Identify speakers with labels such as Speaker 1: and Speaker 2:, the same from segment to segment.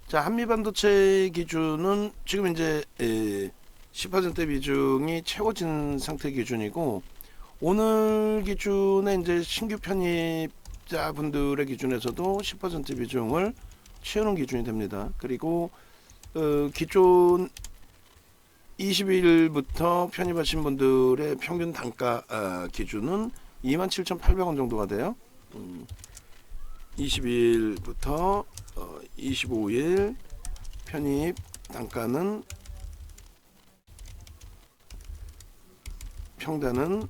Speaker 1: 자, 한미반도체 기준은 지금 이제 10% 비중이 채워진 상태 기준이고, 오늘 기준에 이제 신규 편입자분들의 기준에서도 10% 비중을 채우는 기준이 됩니다. 그리고 기존 20일부터 편입하신 분들의 평균 단가 기준은 27,800원 정도가 돼요. 20일부터 25일 편입 단가는 평단은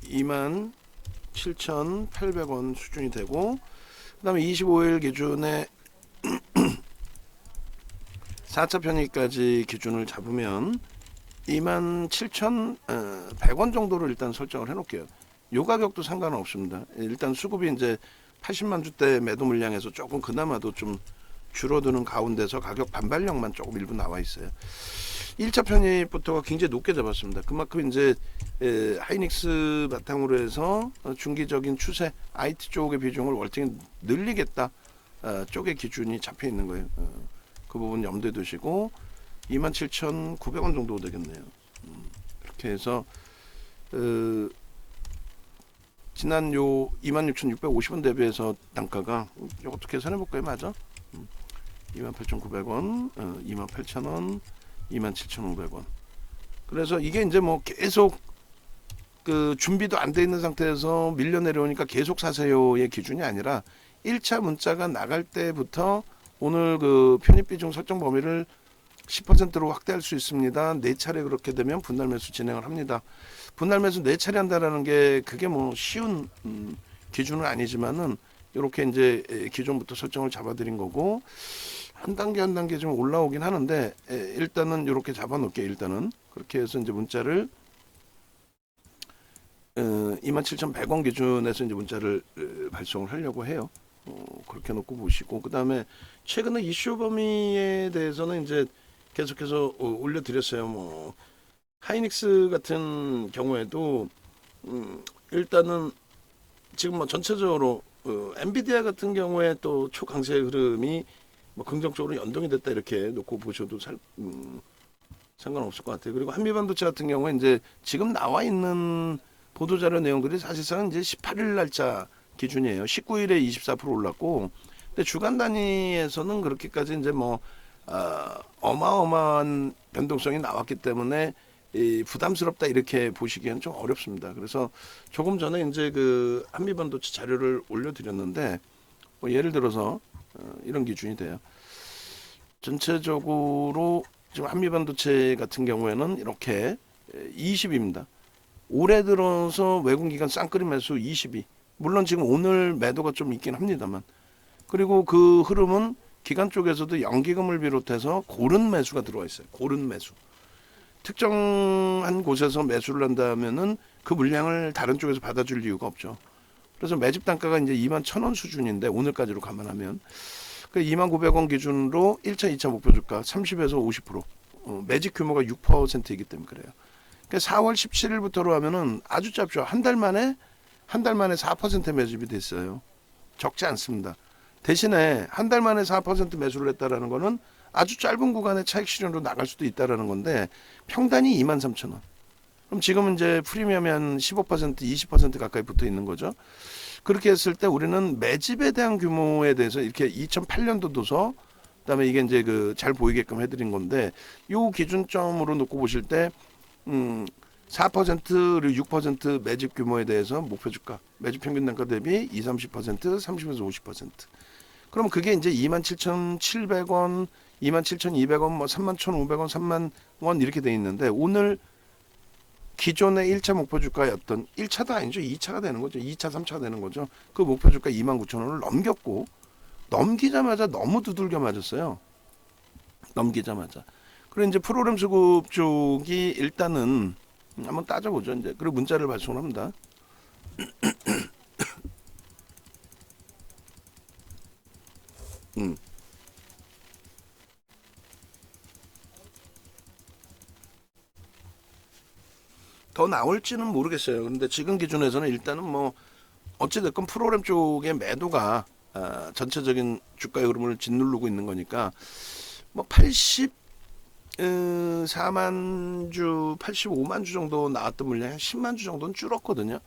Speaker 1: 27,800원 수준이 되고, 그 다음에 25일 기준에 4차 편입까지 기준을 잡으면 27,100원 정도로 일단 설정을 해 놓을게요. 요 가격도 상관은 없습니다. 일단 수급이 이제 80만 주대 매도 물량에서 조금 그나마도 좀 줄어드는 가운데서 가격 반발력만 조금 일부 나와 있어요. 1차 편입부터가 굉장히 높게 잡았습니다. 그만큼 이제 하이닉스 바탕으로 해서 중기적인 추세 IT 쪽의 비중을 월등히 늘리겠다 쪽의 기준이 잡혀 있는 거예요. 그 부분 염두에 두시고 27,900원 정도 되겠네요. 이렇게 해서 지난 요 26,650원 대비해서 단가가 이것도 계산해 볼까요? 맞아? 28,900원, 28,000원, 27,500원. 그래서 이게 이제 뭐 계속 그 준비도 안 돼 있는 상태에서 밀려 내려오니까 계속 사세요의 기준이 아니라 1차 문자가 나갈 때부터 오늘 그 편입 비중 설정 범위를 10%로 확대할 수 있습니다. 4차례 그렇게 되면 분할 매수 진행을 합니다. 분할 매수 4차례 한다라는 게 그게 뭐 쉬운 기준은 아니지만은 이렇게 이제 기존부터 설정을 잡아드린 거고, 한 단계 한 단계 좀 올라오긴 하는데 일단은 이렇게 잡아놓을게요. 일단은 그렇게 해서 이제 문자를 27,100원 기준에서 이제 문자를 발송을 하려고 해요. 그렇게 놓고 보시고, 그 다음에 최근에 이슈 범위에 대해서는 이제 계속해서 올려드렸어요. 뭐 하이닉스 같은 경우에도 일단은 지금 뭐 전체적으로 엔비디아 같은 경우에 또 초강세 흐름이 뭐 긍정적으로 연동이 됐다 이렇게 놓고 보셔도 상관없을 것 같아요. 그리고 한미반도체 같은 경우에 이제 지금 나와 있는 보도자료 내용들이 사실상 이제 18일 날짜 기준이에요. 19일에 24% 올랐고, 근데 주간 단위에서는 그렇게까지 이제 뭐 어마어마한 변동성이 나왔기 때문에 부담스럽다 이렇게 보시기에는 좀 어렵습니다. 그래서 조금 전에 이제 그 한미반도체 자료를 올려드렸는데, 뭐 예를 들어서 이런 기준이 돼요. 전체적으로 지금 한미반도체 같은 경우에는 이렇게 20입니다. 올해 들어서 외국기관 쌍끌이 매수 20이. 물론 지금 오늘 매도가 좀 있긴 합니다만. 그리고 그 흐름은 기관 쪽에서도 연기금을 비롯해서 고른 매수가 들어와 있어요. 고른 매수. 특정한 곳에서 매수를 한다면은 그 물량을 다른 쪽에서 받아줄 이유가 없죠. 그래서 매집 단가가 이제 21,000원 수준인데 오늘까지로 감안하면 그 29,000원 기준으로 1차, 2차 목표 주가 30에서 50%. 매집 규모가 6%이기 때문에 그래요. 그러니까 4월 17일부터로 하면은 아주 짧죠. 한 달 만에 4% 매집이 됐어요. 적지 않습니다. 대신에 한 달 만에 4% 매수를 했다라는 거는 아주 짧은 구간의 차익 실현으로 나갈 수도 있다라는 건데, 평단이 23,000원. 그럼 지금은 이제 프리미엄이 한 15%, 20% 가까이 붙어 있는 거죠. 그렇게 했을 때 우리는 매집에 대한 규모에 대해서 이렇게 2008년도 도서, 그다음에 이게 이제 그 잘 보이게끔 해드린 건데, 요 기준점으로 놓고 보실 때 4% 그리고 6% 매집 규모에 대해서 목표 주가, 매집 평균 단가 대비 20, 30%, 30에서 50%. 그럼 그게 이제 27,700원, 27,200원, 뭐 31,500원, 30,000원 이렇게 돼 있는데, 오늘 기존의 1차 목표 주가였던 1차도 아니죠. 2차가 되는 거죠. 2차, 3차가 되는 거죠. 그 목표 주가 29,000원을 넘겼고, 넘기자마자 너무 두들겨 맞았어요. 넘기자마자. 그리고 이제 프로그램 수급 쪽이 일단은 한번 따져보죠. 이제 그리고 문자를 발송합니다. 더 나올지는 모르겠어요. 근데 지금 기준에서는 일단은 뭐 어찌됐건 프로그램 쪽의 매도가 전체적인 주가의 흐름을 짓누르고 있는 거니까 뭐 84만 주, 85만 주 정도 나왔던 물량이 한 10만 주 정도는 줄었거든요.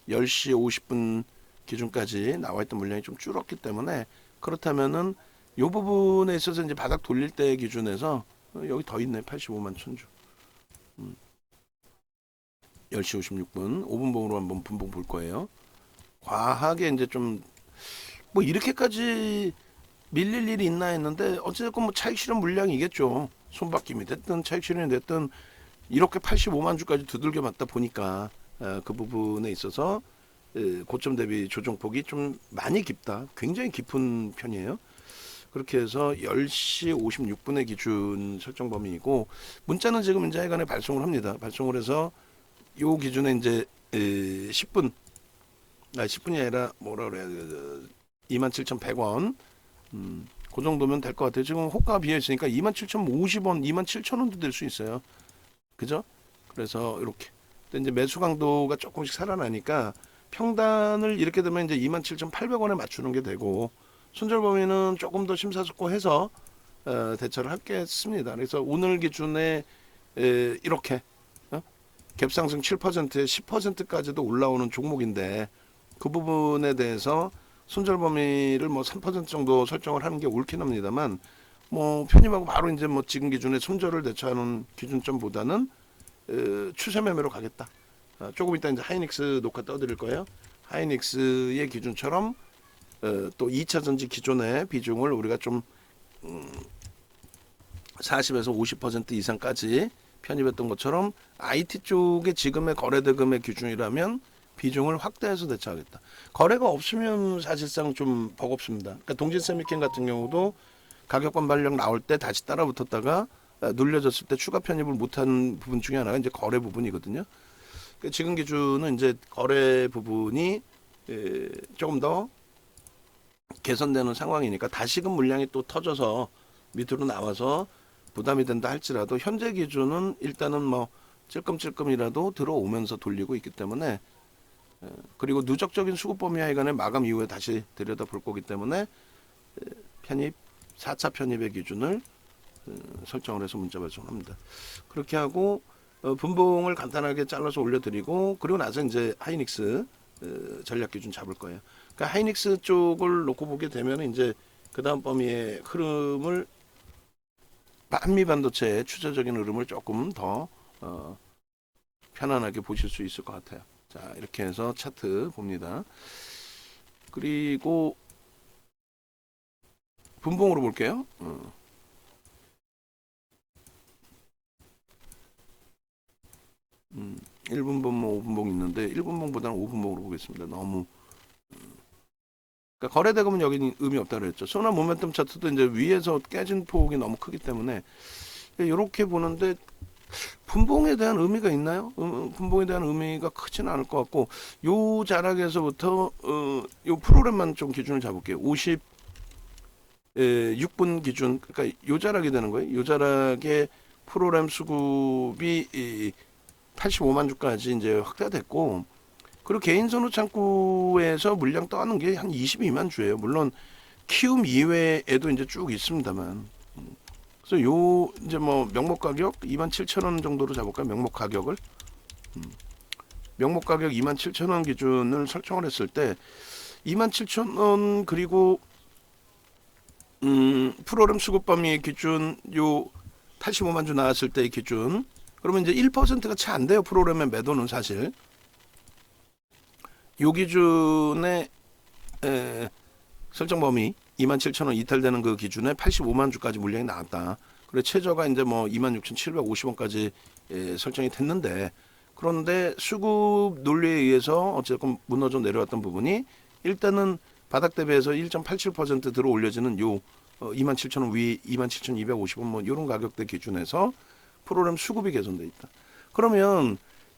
Speaker 1: 10시 50분 기준까지 나와 있던 물량이 좀 줄었기 때문에 그렇다면은 이 부분에 있어서 이제 바닥 돌릴 때 기준에서 여기 더 있네. 85만 천주. 10시 56분 5분봉으로 한번 분봉 볼 거예요. 과하게 이제 좀 뭐 이렇게까지 밀릴 일이 있나 했는데 어쨌든 뭐 차익 실현 물량이겠죠. 손바뀜이 됐든 차익 실현이 됐든 이렇게 85만 주까지 두들겨 맞다 보니까 그 부분에 있어서 고점 대비 조정폭이 좀 많이 깊다. 굉장히 깊은 편이에요. 그렇게 해서 10시 56분의 기준 설정 범위이고 문자는 지금 이제 하여간에 발송을 합니다. 발송을 해서 요 기준에 이제 10분 10분이 아니라 뭐라 그래야 돼 27,100원 그 정도면 될 것 같아요. 지금 호가가 비어 있으니까 27,050원 27,000원도 될 수 있어요. 그죠? 그래서 이렇게 이제 매수 강도가 조금씩 살아나니까 평단을 이렇게 되면 이제 27,800원에 맞추는 게 되고 손절 범위는 조금 더 심사숙고해서 대처를 하겠습니다. 그래서 오늘 기준에 이렇게 갭상승 7%에 10%까지도 올라오는 종목인데 그 부분에 대해서 손절 범위를 뭐 3% 정도 설정을 하는 게 옳긴 합니다만 뭐 편입하고 바로 이제 뭐 지금 기준에 손절을 대처하는 기준점보다는 추세 매매로 가겠다. 조금 이따 이제 하이닉스 녹화 떠드릴 거예요. 하이닉스의 기준처럼 또 2차 전지 기존의 비중을 우리가 좀 40에서 50% 이상까지 편입했던 것처럼 IT 쪽의 지금의 거래대금의 기준이라면 비중을 확대해서 대처하겠다. 거래가 없으면 사실상 좀 버겁습니다. 그러니까 동진세미캠 같은 경우도 가격 반발력 나올 때 다시 따라붙었다가 눌려졌을 때 추가 편입을 못한 부분 중에 하나가 이제 거래 부분이거든요. 그러니까 지금 기준은 이제 거래 부분이 조금 더 개선되는 상황이니까 다시금 물량이 또 터져서 밑으로 나와서 부담이 된다 할지라도 현재 기준은 일단은 뭐 찔끔찔끔이라도 들어오면서 돌리고 있기 때문에 그리고 누적적인 수급 범위 하여간에 마감 이후에 다시 들여다 볼 거기 때문에 편입 4차 편입의 기준을 설정을 해서 문자 발송합니다. 그렇게 하고 분봉을 간단하게 잘라서 올려드리고 그리고 나서 이제 하이닉스 전략 기준 잡을 거예요. 그러니까 하이닉스 쪽을 놓고 보게 되면 이제 그 다음 범위의 흐름을 한미 반도체의 추세적인 흐름을 조금 더 편안하게 보실 수 있을 것 같아요. 자, 이렇게 해서 차트 봅니다. 그리고 분봉으로 볼게요. 1분봉, 5분봉 있는데 1분봉보다는 5분봉으로 보겠습니다. 너무 그러니까 거래대금은 여기 의미 없다 그랬죠. 소나 모멘텀 차트도 이제 위에서 깨진 폭이 너무 크기 때문에 이렇게 보는데 분봉에 대한 의미가 있나요? 분봉에 대한 의미가 크지는 않을 것 같고 요 자락에서부터 요 프로그램만 좀 기준을 잡을게요. 56분 기준 그러니까 요 자락이 되는 거예요. 요 자락의 프로그램 수급이 85만 주까지 이제 확대됐고 그리고 개인 선호 창구에서 물량 떠는 게 한 22만 주예요. 물론 키움 이외에도 이제 쭉 있습니다만. 그래서 요 이제 뭐 명목 가격 27,000원 정도로 잡을까요? 명목 가격을 명목 가격 27,000원 기준을 설정을 했을 때 27,000원 그리고 프로그램 수급 범위 기준 요 85만 주 나왔을 때의 기준 그러면 이제 1%가 채 안 돼요. 프로그램의 매도는 사실 요 기준에 설정 범위 27,000원 이탈되는 그 기준에 85만 주까지 물량이 나왔다. 그래 최저가 이제 뭐 26,750원까지 설정이 됐는데 그런데 수급 논리에 의해서 어쨌든 무너져 내려왔던 부분이 일단은 바닥 대비해서 1.87% 들어 올려지는 요 27,000원 위 27,250원 뭐 이런 가격대 기준에서 프로그램 수급이 개선돼 있다. 그러면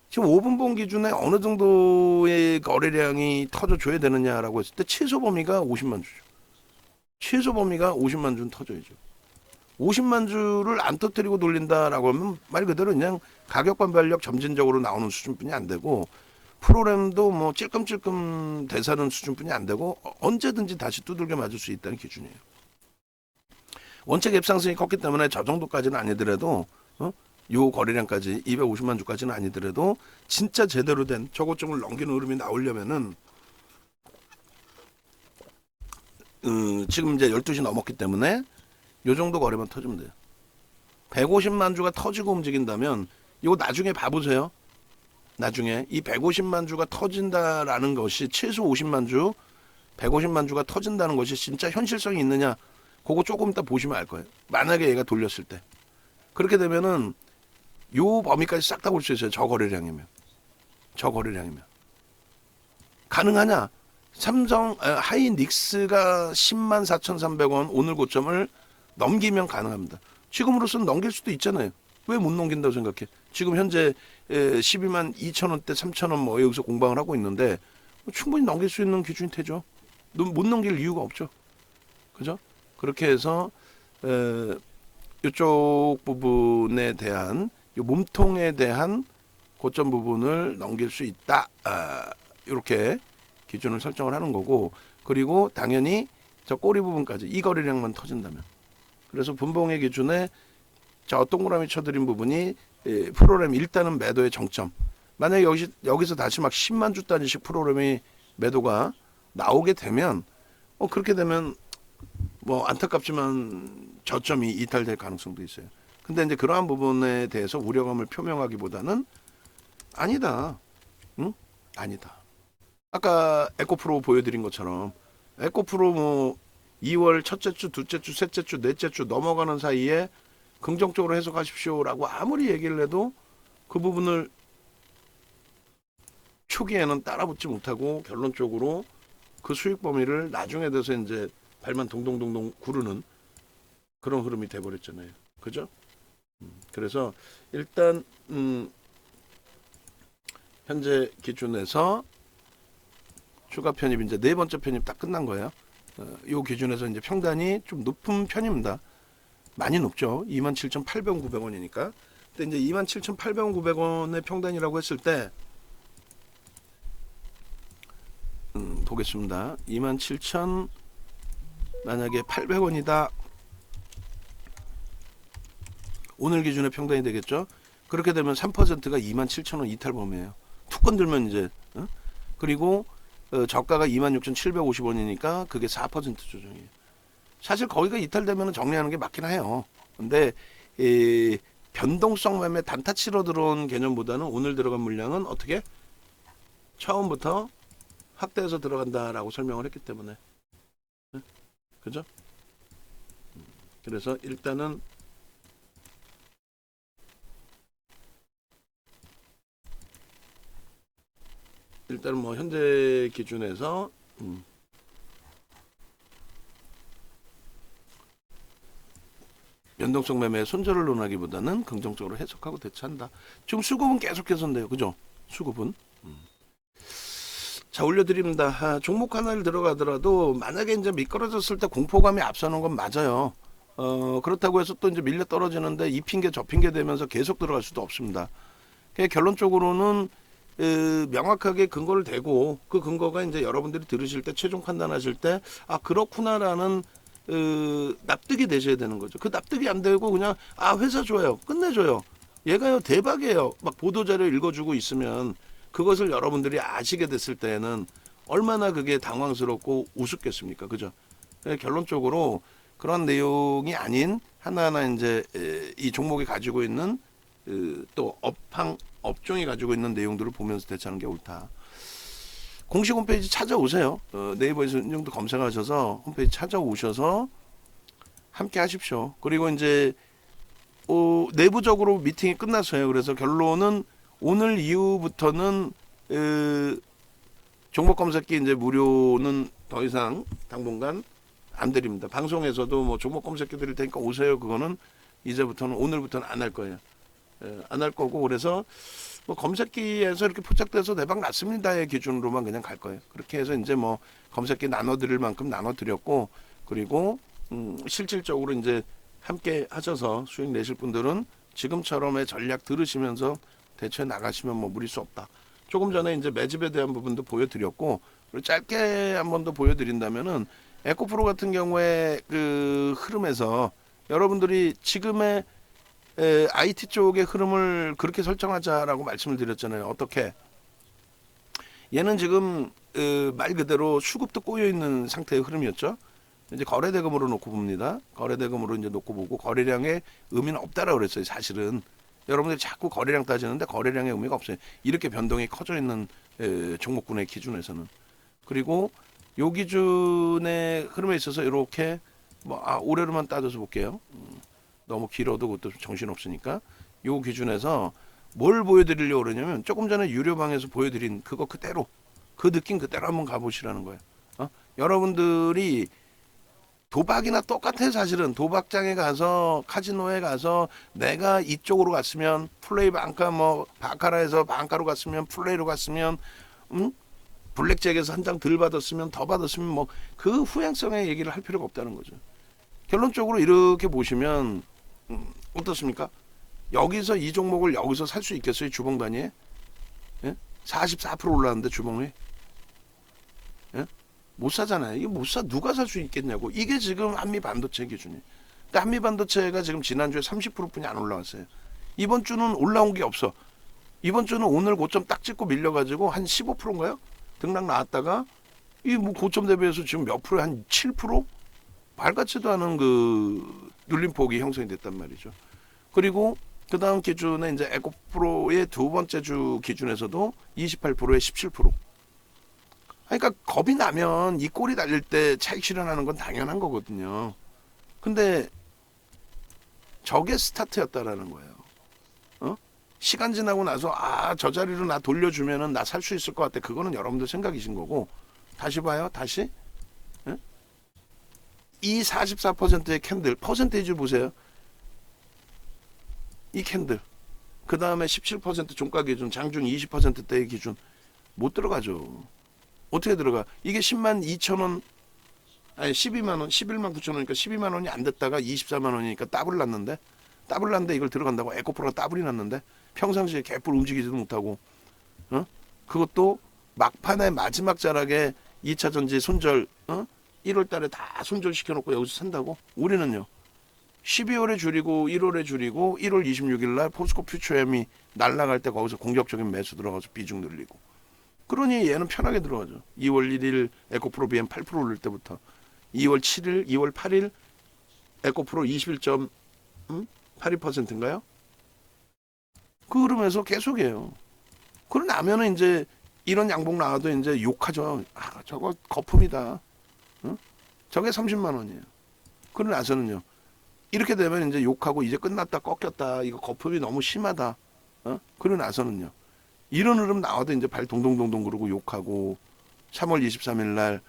Speaker 1: 지금 5분봉 기준에 어느 정도의 거래량이 터져줘야 되느냐라고 했을 때 최소 범위가 50만 주죠. 최소 범위가 50만 주는 터져야죠. 50만 주를 안 터뜨리고 돌린다라고 하면 말 그대로 그냥 가격 반발력 점진적으로 나오는 수준뿐이 안 되고 프로그램도 뭐 찔끔찔끔 대사는 수준뿐이 안 되고 언제든지 다시 두들겨 맞을 수 있다는 기준이에요. 원체 갭상승이 컸기 때문에 저 정도까지는 아니더라도 요 거래량까지 250만 주까지는 아니더라도 진짜 제대로 된 저고점을 넘기는 흐름이 나오려면은 지금 이제 12시 넘었기 때문에 요 정도 거래만 터지면 돼요. 150만 주가 터지고 움직인다면 이거 나중에 봐보세요. 나중에 이 150만 주가 터진다라는 것이 최소 50만 주, 150만 주가 터진다는 것이 진짜 현실성이 있느냐, 그거 조금 이따 보시면 알 거예요. 만약에 얘가 돌렸을 때. 그렇게 되면은 요 범위까지 싹 다 볼 수 있어요. 저 거래량이면. 가능하냐? 하이닉스가 10만 4,300원 오늘 고점을 넘기면 가능합니다. 지금으로서는 넘길 수도 있잖아요. 왜 못 넘긴다고 생각해? 지금 현재 12만 2천원대 3천원 뭐 여기서 공방을 하고 있는데 충분히 넘길 수 있는 기준이 되죠. 못 넘길 이유가 없죠. 그죠? 그렇게 해서 이쪽 부분에 대한 요 몸통에 대한 고점 부분을 넘길 수 있다. 이렇게 기준을 설정을 하는 거고, 그리고 당연히 저 꼬리 부분까지 이 거래량만 터진다면, 그래서 분봉의 기준에 저 동그라미 쳐드린 부분이 프로그램 일단은 매도의 정점. 만약에 여기서 다시 막 10만 주 단위씩 프로그램이 매도가 나오게 되면 그렇게 되면 뭐 안타깝지만 저점이 이탈될 가능성도 있어요. 근데 이제 그러한 부분에 대해서 우려감을 표명하기보다는 아니다. 응? 아니다. 아까 에코프로 보여드린 것처럼 에코프로 뭐 2월 첫째 주, 둘째 주, 셋째 주, 넷째 주 넘어가는 사이에 긍정적으로 해석하십시오라고 아무리 얘기를 해도 그 부분을 초기에는 따라붙지 못하고 결론적으로 그 수익 범위를 나중에 돼서 이제 발만 동동동동 구르는 그런 흐름이 돼버렸잖아요. 그죠? 그래서 일단 현재 기준에서 추가 편입 이제 네 번째 편입 딱 끝난 거예요. 이 기준에서 이제 평단이 좀 높은 편입니다. 많이 높죠. 27,800원, 900원이니까. 근데 이제 27,800원, 900원의 평단이라고 했을 때 보겠습니다. 27,000 만약에 800원이다. 오늘 기준의 평단이 되겠죠. 그렇게 되면 3%가 27,000원 이탈 범위예요. 툭 건들면 이제 그리고 저가가 26,750원이니까 그게 4% 조정이에요. 사실 거기가 이탈되면 정리하는 게 맞긴 해요. 근데 변동성 매매 단타 치러 들어온 개념보다는 오늘 들어간 물량은 어떻게 처음부터 확대해서 들어간다라고 설명을 했기 때문에 그죠? 그래서 일단은 뭐 현재 기준에서 연동성 매매의 손절을 논하기보다는 긍정적으로 해석하고 대처한다. 지금 수급은 계속해서인데요. 그죠? 수급은. 자, 올려드립니다. 종목 하나를 들어가더라도 만약에 이제 미끄러졌을 때 공포감이 앞서는 건 맞아요. 그렇다고 해서 또 이제 밀려 떨어지는데 이 핑계 저 핑계 되면서 계속 들어갈 수도 없습니다. 결론적으로는 명확하게 근거를 대고 그 근거가 이제 여러분들이 들으실 때 최종 판단하실 때 그렇구나라는 납득이 되셔야 되는 거죠. 그 납득이 안 되고 그냥 회사 좋아요, 끝내줘요, 얘가요 대박이에요, 막 보도자료 읽어주고 있으면 그것을 여러분들이 아시게 됐을 때에는 얼마나 그게 당황스럽고 우습겠습니까? 그죠? 결론적으로 그런 내용이 아닌 하나하나 이제 이 종목이 가지고 있는 또 업종이 가지고 있는 내용들을 보면서 대처하는 게 옳다. 공식 홈페이지 찾아오세요. 네이버에서 은정도 검색하셔서 홈페이지 찾아오셔서 함께 하십시오. 그리고 이제 내부적으로 미팅이 끝났어요. 그래서 결론은 오늘 이후부터는 종목 검색기 이제 무료는 더 이상 당분간 안 드립니다. 방송에서도 뭐 종목 검색기 드릴 테니까 오세요. 그거는 이제부터는 오늘부터는 안 할 거예요. 안 할 거고, 그래서 뭐 검색기에서 이렇게 포착돼서 대박 났습니다의 기준으로만 그냥 갈 거예요. 그렇게 해서 이제 뭐 검색기 나눠드릴 만큼 나눠드렸고, 그리고 실질적으로 이제 함께 하셔서 수익 내실 분들은 지금처럼의 전략 들으시면서 대처해 나가시면 뭐 무리 수 없다. 조금 전에 이제 매집에 대한 부분도 보여드렸고, 그리고 짧게 한 번 더 보여드린다면은 에코프로 같은 경우에 그 흐름에서 여러분들이 지금의 IT 쪽의 흐름을 그렇게 설정하자라고 말씀을 드렸잖아요. 어떻게? 얘는 지금 말 그대로 수급도 꼬여 있는 상태의 흐름이었죠. 이제 거래대금으로 놓고 봅니다. 거래대금으로 이제 놓고 보고 거래량에 의미는 없다라고 그랬어요. 사실은 여러분들이 자꾸 거래량 따지는데 거래량의 의미가 없어요. 이렇게 변동이 커져 있는 종목군의 기준에서는. 그리고 요 기준의 흐름에 있어서 이렇게 올해로만 따져서 볼게요. 너무 길어도 그것도 정신 없으니까 요 기준에서 뭘 보여드리려고 그러냐면 조금 전에 유료방에서 보여드린 그거 그대로 그 느낌 그대로 한번 가보시라는 거예요. 여러분들이 도박이나 똑같아요. 사실은 도박장에 가서 카지노에 가서 내가 이쪽으로 갔으면 플레이 방카 뭐 바카라에서 방카로 갔으면 플레이로 갔으면 블랙잭에서 한 장 덜 받았으면 더 받았으면 뭐 그 후행성의 얘기를 할 필요가 없다는 거죠. 결론적으로 이렇게 보시면 어떻습니까? 여기서 이 종목을 여기서 살 수 있겠어요? 주봉 단위에? 예? 44% 올랐는데 주봉이? 예? 못 사잖아요. 이거 못 사. 누가 살 수 있겠냐고. 이게 지금 한미 반도체 기준이에요. 근데 한미 반도체가 지금 지난주에 30%뿐이 안 올라왔어요. 이번 주는 올라온 게 없어. 이번 주는 오늘 고점 딱 찍고 밀려가지고 한 15%인가요? 등락 나왔다가 이 뭐 고점 대비해서 지금 몇 프로에 한 7%? 발같지도 않은 그 눌림폭이 형성이 됐단 말이죠. 그리고 그 다음 기준에 이제 에코프로의 두 번째 주 기준에서도 28%에 17%. 그러니까 겁이 나면 이 꼴이 달릴 때 차익 실현하는 건 당연한 거거든요. 근데 저게 스타트였다라는 거예요. 시간 지나고 나서 저 자리로 나 돌려주면은 나 살 수 있을 것 같아. 그거는 여러분들 생각이신 거고. 다시 봐요. 다시. 이 44%의 캔들 퍼센테이지 보세요. 이 캔들. 그 다음에 17% 종가 기준, 장중 20%대의 기준 못 들어가죠. 어떻게 들어가? 이게 10만 2천 원, 아니 12만 원, 11만 9천 원이니까 12만 원이 안 됐다가 24만 원이니까 더블 났는데, 더블 났는데 이걸 들어간다고 에코프로가 더블이 났는데 평상시에 개뿔 움직이지도 못하고, 그것도 막판에 마지막 자락에 2차 전지 손절, 1월 달에 다 손절 시켜놓고 여기서 산다고? 우리는요. 12월에 줄이고 1월에 줄이고 1월 26일 날 포스코 퓨처엠이 날아갈 때 거기서 공격적인 매수 들어가서 비중 늘리고. 그러니 얘는 편하게 들어가죠. 2월 1일 에코프로 BM 8% 올릴 때부터 2월 7일, 2월 8일 에코프로 21.82%인가요? 그 흐름에서 계속해요. 그러고 나면은 이제 이런 양봉 나와도 이제 욕하죠. 저거 거품이다. 저게 30만 원이에요. 그러고 나서는요. 이렇게 되면 이제 욕하고 이제 끝났다 꺾였다 이거 거품이 너무 심하다. 그러고 나서는요. 이런 흐름 나와도 이제 발 동동동동 그러고 욕하고 3월 23일 날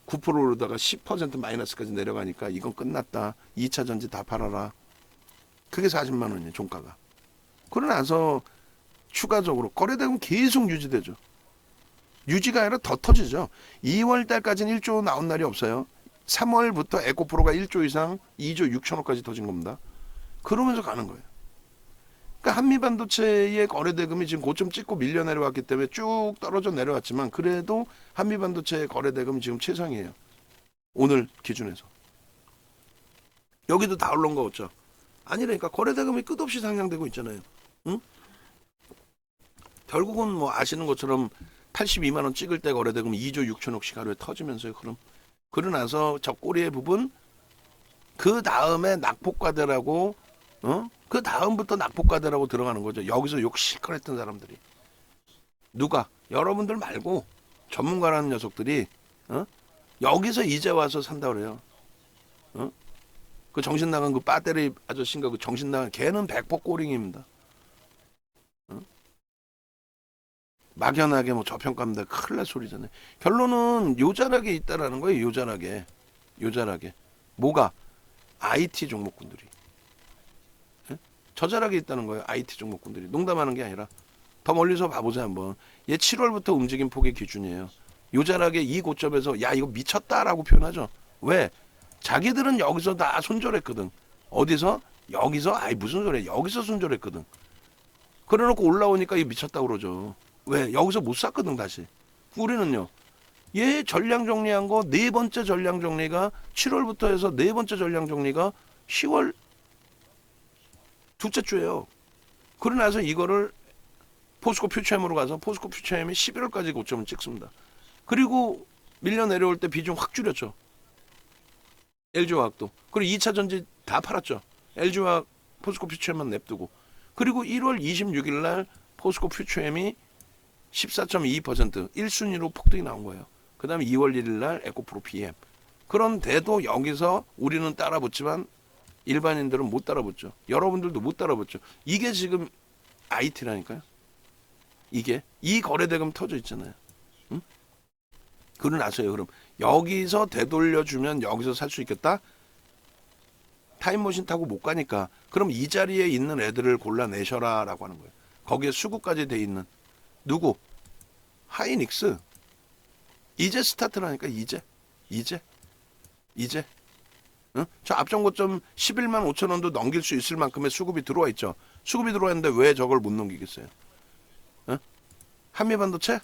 Speaker 1: 9%로다가 10% 마이너스까지 내려가니까 이건 끝났다. 2차 전지 다 팔아라. 그게 40만 원이에요. 종가가. 그러고 나서 추가적으로 거래대금 계속 유지되죠. 유지가 아니라 더 터지죠. 2월 달까지는 1조 나온 날이 없어요. 3월부터 에코프로가 1조 이상 2조 6천억까지 터진 겁니다. 그러면서 가는 거예요. 그러니까 한미반도체의 거래대금이 지금 고점 찍고 밀려 내려왔기 때문에 쭉 떨어져 내려왔지만 그래도 한미반도체의 거래대금이 지금 최상이에요. 오늘 기준에서. 여기도 다 올라온 거 없죠. 아니라니까 거래대금이 끝없이 상향되고 있잖아요. 응? 결국은 뭐 아시는 것처럼 82만 원 찍을 때 거래대금 2조 6천억씩 하루에 터지면서요. 그러고 나서 저 꼬리의 부분 그 다음에 낙폭과대라고 그 다음부터 낙폭과대라고 들어가는 거죠. 여기서 욕 실컷 했던 사람들이. 누가? 여러분들 말고 전문가라는 녀석들이 여기서 이제 와서 산다 그래요. 그 정신 나간 그 배터리 아저씨인가 그 정신 나간 걔는 100% 꼬링입니다. 막연하게 뭐 저평가입니다. 큰일 날 소리잖아요. 결론은 요자락에 있다라는 거예요. 요자락에. 뭐가? IT 종목군들이. 저자락에 있다는 거예요. IT 종목군들이. 농담하는 게 아니라 더 멀리서 봐보자 한번. 얘 7월부터 움직임 폭의 기준이에요. 요자락에 이 고점에서 야 이거 미쳤다라고 표현하죠. 왜? 자기들은 여기서 다 손절했거든. 어디서? 여기서? 아이 무슨 소리야. 여기서 손절했거든. 그래놓고 올라오니까 이거 미쳤다고 그러죠. 왜? 여기서 못 샀거든 다시. 우리는요. 얘 전량 정리한 거 네 번째 전량 정리가 7월부터 해서 네 번째 전량 정리가 10월 둘째 주예요. 그러고 나서 이거를 포스코 퓨처엠으로 가서 포스코 퓨처엠이 11월까지 고점을 찍습니다. 그리고 밀려 내려올 때 비중 확 줄였죠. LG화학도. 그리고 2차 전지 다 팔았죠. LG화학 포스코 퓨처엠만 냅두고. 그리고 1월 26일 날 포스코 퓨처엠이 14.22% 1순위로 폭등이 나온 거예요. 그 다음에 2월 1일 날 에코프로 PM. 그런데도 여기서 우리는 따라붙지만 일반인들은 못 따라붙죠. 여러분들도 못 따라붙죠. 이게 지금 IT라니까요. 이게 이 거래대금 터져 있잖아요. 응? 그러고 나서요. 그럼 여기서 되돌려주면 여기서 살 수 있겠다? 타임머신 타고 못 가니까 그럼 이 자리에 있는 애들을 골라내셔라 라고 하는 거예요. 거기에 수급까지 돼 있는 누구? 하이닉스. 이제 스타트라니까. 이제 응? 저 앞전 고점 11만 5천 원도 넘길 수 있을 만큼의 수급이 들어와 있죠. 수급이 들어와 있는데 왜 저걸 못 넘기겠어요? 응? 한미반도체?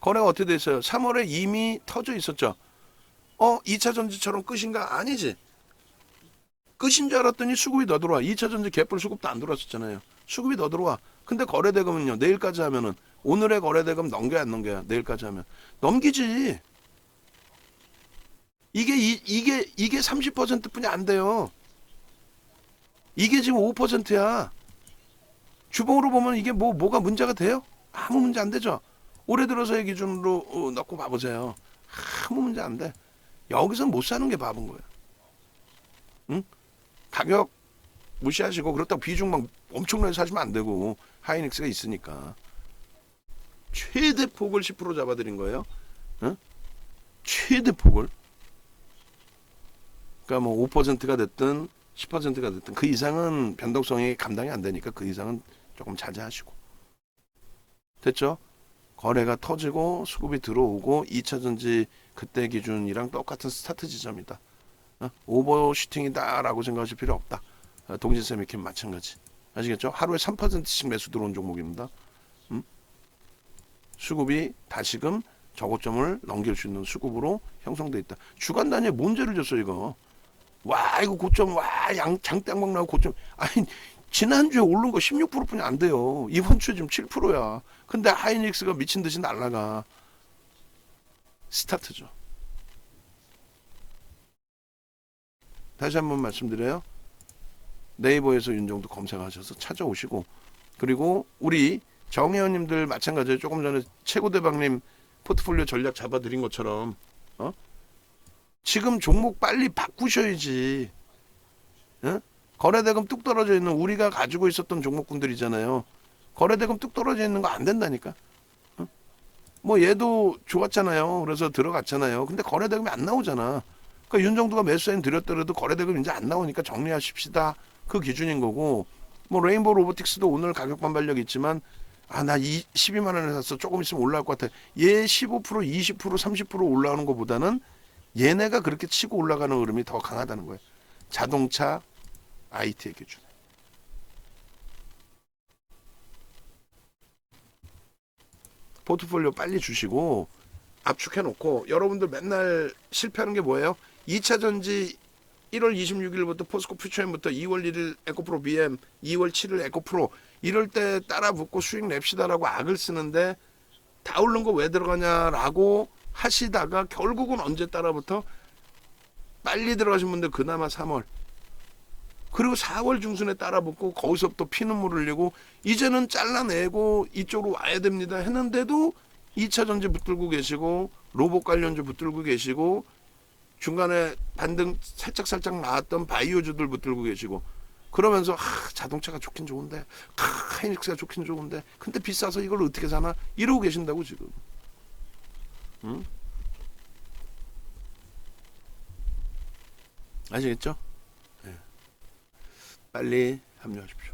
Speaker 1: 거래가 어떻게 돼 있어요? 3월에 이미 터져 있었죠. 2차 전지처럼 끝인가? 아니지. 끝인 줄 알았더니 수급이 더 들어와. 2차 전지 개뿔 수급도 안 들어왔었잖아요. 수급이 더 들어와. 근데 거래대금은요. 내일까지 하면은 오늘의 거래대금 넘겨야 안 넘겨야? 내일까지 하면 넘기지. 이게 30%뿐이 안 돼요. 이게 지금 5%야. 주봉으로 보면 이게 뭐가 문제가 돼요? 아무 문제 안 되죠. 올해 들어서의 기준으로 넣고 봐보세요. 아무 문제 안 돼. 여기서 못 사는 게 바본 거예요. 응? 가격 무시하시고 그렇다고 비중 막 엄청나게 사시면 안 되고 하이닉스가 있으니까 최대 폭을 10% 잡아드린 거예요. 응? 최대 폭을. 그러니까 뭐 5%가 됐든 10%가 됐든 그 이상은 변동성이 감당이 안 되니까 그 이상은 조금 자제하시고. 됐죠? 거래가 터지고 수급이 들어오고 2차 전지 그때 기준이랑 똑같은 스타트 지점이다. 오버슈팅이다라고 생각하실 필요 없다. 동진세미킴 마찬가지. 아시겠죠? 하루에 3%씩 매수 들어온 종목입니다. 수급이 다시금 저고점을 넘길 수 있는 수급으로 형성돼 있다. 주간 단위에 뭔 죄를 졌어 이거. 와 이거 고점 와 장땡막 나고 고점. 아니 지난주에 오른 거 16%뿐이 안 돼요. 이번 주에 지금 7%야. 근데 하이닉스가 미친 듯이 날아가. 스타트죠. 다시 한번 말씀드려요. 네이버에서 윤정도 검색하셔서 찾아오시고 그리고 우리 정혜원님들 마찬가지예요. 조금 전에 최고대박님 포트폴리오 전략 잡아드린 것처럼 지금 종목 빨리 바꾸셔야지. 거래대금 뚝 떨어져 있는 우리가 가지고 있었던 종목군들이잖아요. 거래대금 뚝 떨어져 있는 거 안 된다니까. 뭐 얘도 좋았잖아요. 그래서 들어갔잖아요. 근데 거래대금이 안 나오잖아. 그러니까 윤정도가 매수사인 드렸더라도 거래대금 이제 안 나오니까 정리하십시다. 그 기준인 거고 뭐 레인보우 로보틱스도 오늘 가격 반발력 있지만 나 12만 원에 샀어. 조금 있으면 올라올 것 같아. 얘 15%, 20%, 30% 올라오는 것보다는 얘네가 그렇게 치고 올라가는 흐름이 더 강하다는 거예요. 자동차, IT의 기준. 포트폴리오 빨리 주시고 압축해놓고 여러분들 맨날 실패하는 게 뭐예요? 2차 전지 1월 26일부터 포스코 퓨처엠부터 2월 1일 에코프로 BM, 2월 7일 에코프로 이럴 때 따라 붙고 수익 냅시다라고 악을 쓰는데 다 오른 거 왜 들어가냐라고 하시다가 결국은 언제 따라붙어? 빨리 들어가신 분들 그나마 3월 그리고 4월 중순에 따라붙고 거기서부터 피눈물 흘리고 이제는 잘라내고 이쪽으로 와야 됩니다 했는데도 2차 전지 붙들고 계시고 로봇 관련주 붙들고 계시고 중간에 반등 살짝 나왔던 바이오주들 붙들고 계시고 그러면서 자동차가 좋긴 좋은데 하이닉스가 좋긴 좋은데 근데 비싸서 이걸 어떻게 사나 이러고 계신다고 지금. 응? 아시겠죠? 네. 빨리 합류하십시오.